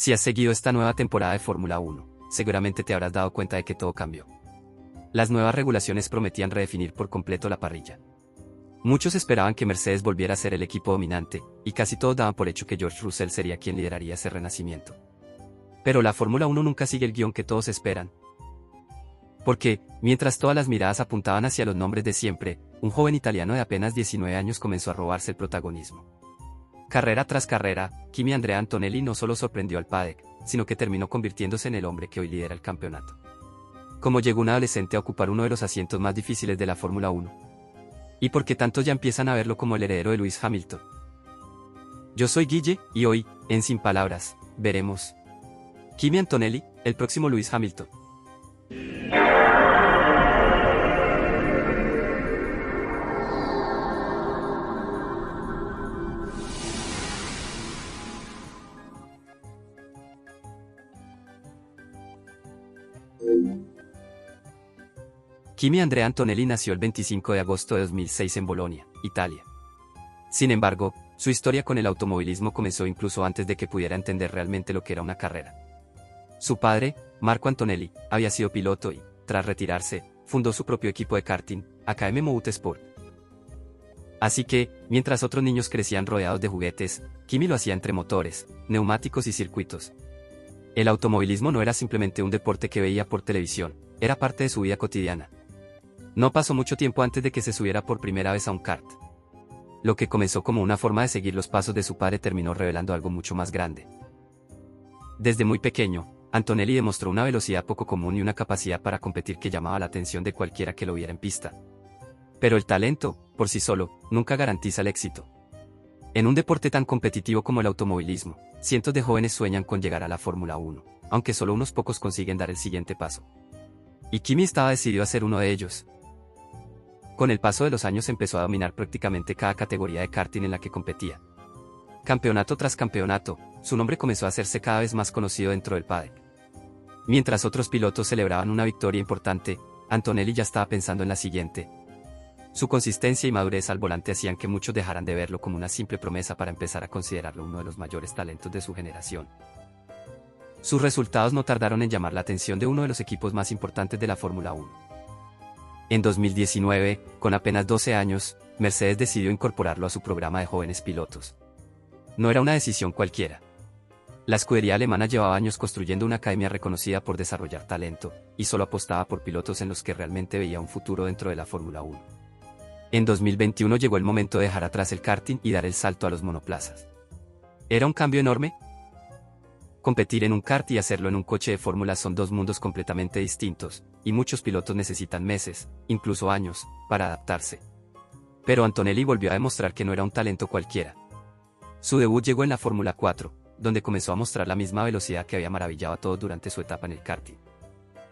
Si has seguido esta nueva temporada de Fórmula 1, seguramente te habrás dado cuenta de que todo cambió. Las nuevas regulaciones prometían redefinir por completo la parrilla. Muchos esperaban que Mercedes volviera a ser el equipo dominante, y casi todos daban por hecho que George Russell sería quien lideraría ese renacimiento. Pero la Fórmula 1 nunca sigue el guión que todos esperan. Porque, mientras todas las miradas apuntaban hacia los nombres de siempre, un joven italiano de apenas 19 años comenzó a robarse el protagonismo. Carrera tras carrera, Kimi Andrea Antonelli no solo sorprendió al paddock, sino que terminó convirtiéndose en el hombre que hoy lidera el campeonato. Como llegó un adolescente a ocupar uno de los asientos más difíciles de la Fórmula 1. Y porque tantos ya empiezan a verlo como el heredero de Lewis Hamilton. Yo soy Guille, y hoy, en Sin Palabras, veremos Kimi Antonelli, el próximo Lewis Hamilton. Kimi Andrea Antonelli nació el 25 de agosto de 2006 en Bolonia, Italia. Sin embargo, su historia con el automovilismo comenzó incluso antes de que pudiera entender realmente lo que era una carrera. Su padre, Marco Antonelli, había sido piloto y, tras retirarse, fundó su propio equipo de karting, AKM Motorsport. Así que, mientras otros niños crecían rodeados de juguetes, Kimi lo hacía entre motores, neumáticos y circuitos. El automovilismo no era simplemente un deporte que veía por televisión, era parte de su vida cotidiana. No pasó mucho tiempo antes de que se subiera por primera vez a un kart. Lo que comenzó como una forma de seguir los pasos de su padre terminó revelando algo mucho más grande. Desde muy pequeño, Antonelli demostró una velocidad poco común y una capacidad para competir que llamaba la atención de cualquiera que lo viera en pista. Pero el talento, por sí solo, nunca garantiza el éxito. En un deporte tan competitivo como el automovilismo, cientos de jóvenes sueñan con llegar a la Fórmula 1, aunque solo unos pocos consiguen dar el siguiente paso. Y Kimi estaba decidido a ser uno de ellos. Con el paso de los años empezó a dominar prácticamente cada categoría de karting en la que competía. Campeonato tras campeonato, su nombre comenzó a hacerse cada vez más conocido dentro del paddock. Mientras otros pilotos celebraban una victoria importante, Antonelli ya estaba pensando en la siguiente. Su consistencia y madurez al volante hacían que muchos dejaran de verlo como una simple promesa para empezar a considerarlo uno de los mayores talentos de su generación. Sus resultados no tardaron en llamar la atención de uno de los equipos más importantes de la Fórmula 1. En 2019, con apenas 12 años, Mercedes decidió incorporarlo a su programa de jóvenes pilotos. No era una decisión cualquiera. La escudería alemana llevaba años construyendo una academia reconocida por desarrollar talento, y solo apostaba por pilotos en los que realmente veía un futuro dentro de la Fórmula 1. En 2021 llegó el momento de dejar atrás el karting y dar el salto a los monoplazas. ¿Era un cambio enorme? Competir en un kart y hacerlo en un coche de fórmula son dos mundos completamente distintos, y muchos pilotos necesitan meses, incluso años, para adaptarse. Pero Antonelli volvió a demostrar que no era un talento cualquiera. Su debut llegó en la Fórmula 4, donde comenzó a mostrar la misma velocidad que había maravillado a todos durante su etapa en el karting.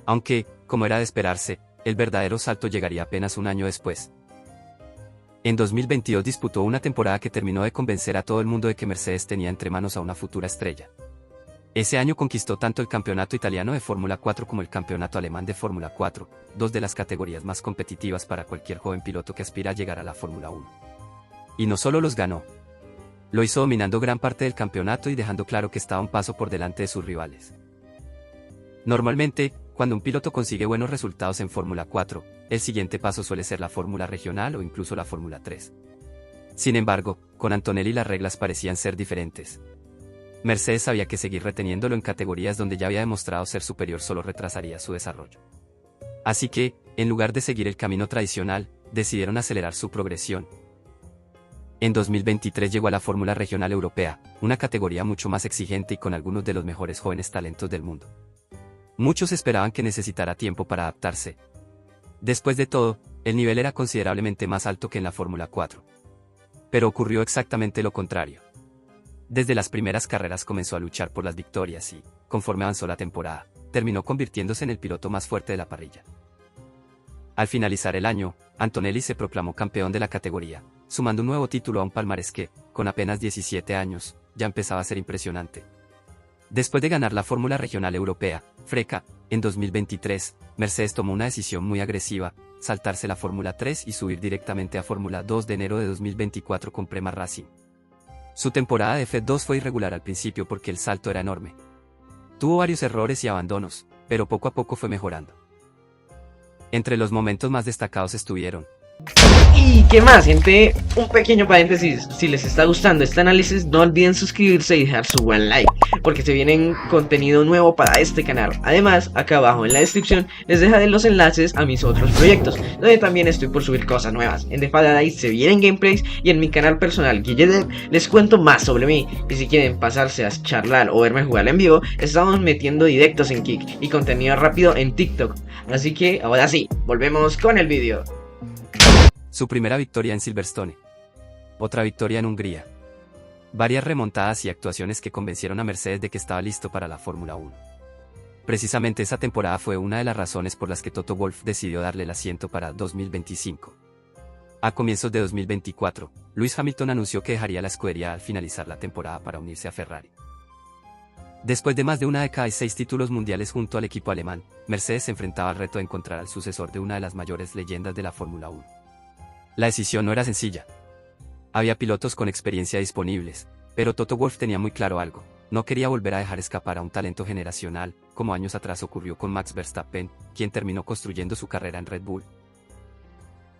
Aunque, como era de esperarse, el verdadero salto llegaría apenas un año después. En 2022 disputó una temporada que terminó de convencer a todo el mundo de que Mercedes tenía entre manos a una futura estrella. Ese año conquistó tanto el campeonato italiano de Fórmula 4 como el campeonato alemán de Fórmula 4, dos de las categorías más competitivas para cualquier joven piloto que aspira a llegar a la Fórmula 1. Y no solo los ganó. Lo hizo dominando gran parte del campeonato y dejando claro que estaba un paso por delante de sus rivales. Normalmente, cuando un piloto consigue buenos resultados en Fórmula 4, el siguiente paso suele ser la Fórmula Regional o incluso la Fórmula 3. Sin embargo, con Antonelli las reglas parecían ser diferentes. Mercedes sabía que seguir reteniéndolo en categorías donde ya había demostrado ser superior solo retrasaría su desarrollo. Así que, en lugar de seguir el camino tradicional, decidieron acelerar su progresión. En 2023 llegó a la Fórmula Regional Europea, una categoría mucho más exigente y con algunos de los mejores jóvenes talentos del mundo. Muchos esperaban que necesitara tiempo para adaptarse. Después de todo, el nivel era considerablemente más alto que en la Fórmula 4. Pero ocurrió exactamente lo contrario. Desde las primeras carreras comenzó a luchar por las victorias y, conforme avanzó la temporada, terminó convirtiéndose en el piloto más fuerte de la parrilla. Al finalizar el año, Antonelli se proclamó campeón de la categoría, sumando un nuevo título a un palmarés que, con apenas 17 años, ya empezaba a ser impresionante. Después de ganar la Fórmula Regional Europea, FRECA, en 2023, Mercedes tomó una decisión muy agresiva, saltarse la Fórmula 3 y subir directamente a Fórmula 2 de enero de 2024 con Prema Racing. Su temporada de F2 fue irregular al principio porque el salto era enorme. Tuvo varios errores y abandonos, pero poco a poco fue mejorando. Entre los momentos más destacados estuvieron: ¿Y qué más, gente? Un pequeño paréntesis, si les está gustando este análisis, no olviden suscribirse y dejar su buen like, porque se viene contenido nuevo para este canal. Además, acá abajo en la descripción les dejaré los enlaces a mis otros proyectos, donde también estoy por subir cosas nuevas. En The Paradise se vienen gameplays y en mi canal personal Guilledev les cuento más sobre mí. Y si quieren pasarse a charlar o verme jugar en vivo, estamos metiendo directos en Kick y contenido rápido en TikTok. Así que ahora sí, volvemos con el vídeo. su primera victoria en Silverstone, otra victoria en Hungría, varias remontadas y actuaciones que convencieron a Mercedes de que estaba listo para la Fórmula 1. Precisamente esa temporada fue una de las razones por las que Toto Wolff decidió darle el asiento para 2025. A comienzos de 2024, Lewis Hamilton anunció que dejaría la escudería al finalizar la temporada para unirse a Ferrari. Después de más de una década y 6 títulos mundiales junto al equipo alemán, Mercedes se enfrentaba al reto de encontrar al sucesor de una de las mayores leyendas de la Fórmula 1. La decisión no era sencilla. Había pilotos con experiencia disponibles, pero Toto Wolff tenía muy claro algo: no quería volver a dejar escapar a un talento generacional, como años atrás ocurrió con Max Verstappen, quien terminó construyendo su carrera en Red Bull.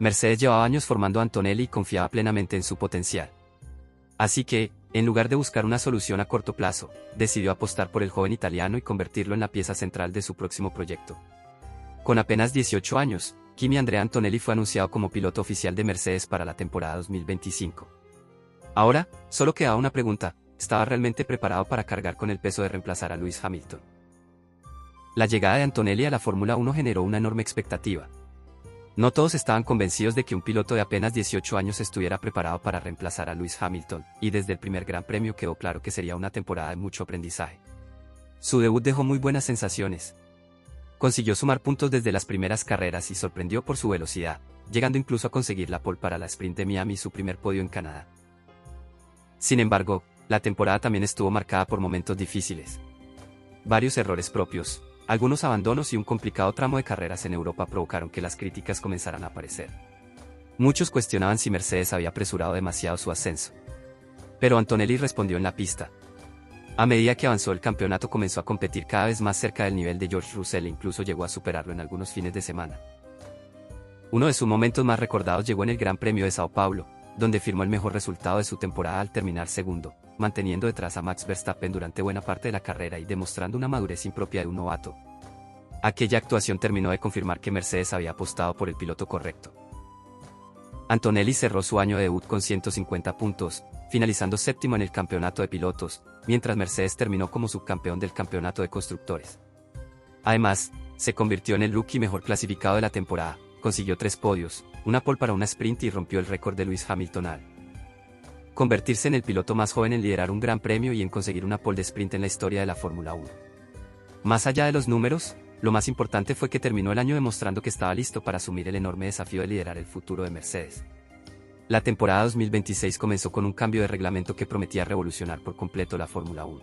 Mercedes llevaba años formando a Antonelli y confiaba plenamente en su potencial. Así que, en lugar de buscar una solución a corto plazo, decidió apostar por el joven italiano y convertirlo en la pieza central de su próximo proyecto. Con apenas 18 años, Kimi Andrea Antonelli fue anunciado como piloto oficial de Mercedes para la temporada 2025. Ahora, solo quedaba una pregunta: ¿estaba realmente preparado para cargar con el peso de reemplazar a Lewis Hamilton? La llegada de Antonelli a la Fórmula 1 generó una enorme expectativa. No todos estaban convencidos de que un piloto de apenas 18 años estuviera preparado para reemplazar a Lewis Hamilton, y desde el primer Gran Premio quedó claro que sería una temporada de mucho aprendizaje. Su debut dejó muy buenas sensaciones. Consiguió sumar puntos desde las primeras carreras y sorprendió por su velocidad, llegando incluso a conseguir la pole para la sprint de Miami y su primer podio en Canadá. Sin embargo, la temporada también estuvo marcada por momentos difíciles. Varios errores propios, algunos abandonos y un complicado tramo de carreras en Europa provocaron que las críticas comenzaran a aparecer. Muchos cuestionaban si Mercedes había apresurado demasiado su ascenso. Pero Antonelli respondió en la pista. A medida que avanzó el campeonato comenzó a competir cada vez más cerca del nivel de George Russell e incluso llegó a superarlo en algunos fines de semana. Uno de sus momentos más recordados llegó en el Gran Premio de Sao Paulo, donde firmó el mejor resultado de su temporada al terminar segundo, manteniendo detrás a Max Verstappen durante buena parte de la carrera y demostrando una madurez impropia de un novato. Aquella actuación terminó de confirmar que Mercedes había apostado por el piloto correcto. Antonelli cerró su año de debut con 150 puntos, finalizando séptimo en el campeonato de pilotos, mientras Mercedes terminó como subcampeón del campeonato de constructores. Además, se convirtió en el rookie mejor clasificado de la temporada, consiguió 3 podios, una pole para una sprint y rompió el récord de Lewis Hamilton al convertirse en el piloto más joven en liderar un gran premio y en conseguir una pole de sprint en la historia de la Fórmula 1. Más allá de los números, lo más importante fue que terminó el año demostrando que estaba listo para asumir el enorme desafío de liderar el futuro de Mercedes. La temporada 2026 comenzó con un cambio de reglamento que prometía revolucionar por completo la Fórmula 1.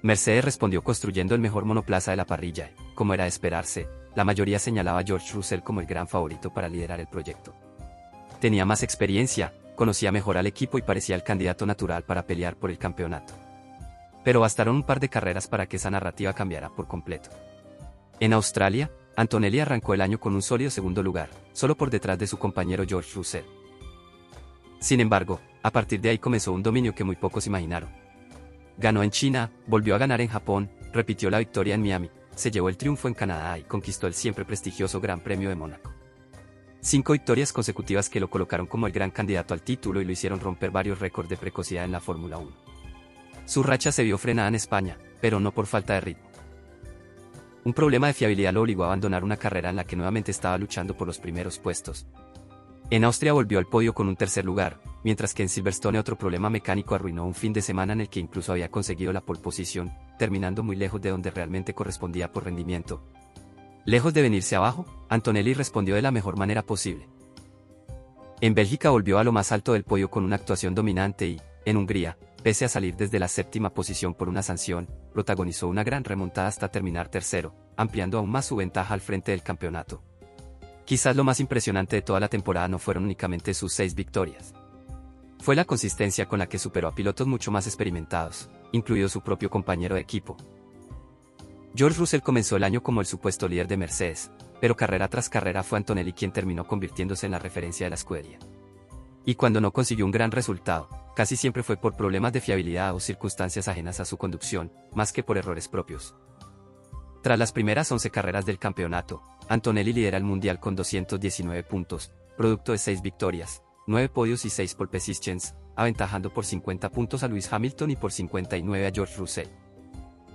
Mercedes respondió construyendo el mejor monoplaza de la parrilla y, como era de esperarse, la mayoría señalaba a George Russell como el gran favorito para liderar el proyecto. Tenía más experiencia, conocía mejor al equipo y parecía el candidato natural para pelear por el campeonato. Pero bastaron un par de carreras para que esa narrativa cambiara por completo. En Australia, Antonelli arrancó el año con un sólido segundo lugar, solo por detrás de su compañero George Russell. Sin embargo, a partir de ahí comenzó un dominio que muy pocos imaginaron. Ganó en China, volvió a ganar en Japón, repitió la victoria en Miami, se llevó el triunfo en Canadá y conquistó el siempre prestigioso Gran Premio de Mónaco. 5 victorias consecutivas que lo colocaron como el gran candidato al título y lo hicieron romper varios récords de precocidad en la Fórmula 1. Su racha se vio frenada en España, pero no por falta de ritmo. Un problema de fiabilidad lo obligó a abandonar una carrera en la que nuevamente estaba luchando por los primeros puestos. En Austria volvió al podio con un tercer lugar, mientras que en Silverstone otro problema mecánico arruinó un fin de semana en el que incluso había conseguido la pole position, terminando muy lejos de donde realmente correspondía por rendimiento. Lejos de venirse abajo, Antonelli respondió de la mejor manera posible. En Bélgica volvió a lo más alto del podio con una actuación dominante y, en Hungría, pese a salir desde la séptima posición por una sanción, protagonizó una gran remontada hasta terminar tercero, ampliando aún más su ventaja al frente del campeonato. Quizás lo más impresionante de toda la temporada no fueron únicamente sus 6 victorias. Fue la consistencia con la que superó a pilotos mucho más experimentados, incluido su propio compañero de equipo. George Russell comenzó el año como el supuesto líder de Mercedes, pero carrera tras carrera fue Antonelli quien terminó convirtiéndose en la referencia de la escudería. Y cuando no consiguió un gran resultado, casi siempre fue por problemas de fiabilidad o circunstancias ajenas a su conducción, más que por errores propios. Tras las primeras 11 carreras del campeonato, Antonelli lidera el mundial con 219 puntos, producto de 6 victorias, 9 podios y 6 pole positions, aventajando por 50 puntos a Lewis Hamilton y por 59 a George Russell.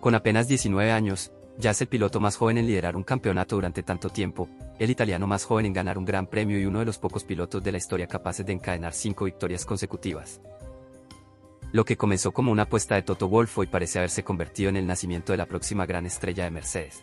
Con apenas 19 años, ya es el piloto más joven en liderar un campeonato durante tanto tiempo, el italiano más joven en ganar un gran premio y uno de los pocos pilotos de la historia capaces de encadenar 5 victorias consecutivas. Lo que comenzó como una apuesta de Toto Wolff hoy parece haberse convertido en el nacimiento de la próxima gran estrella de Mercedes.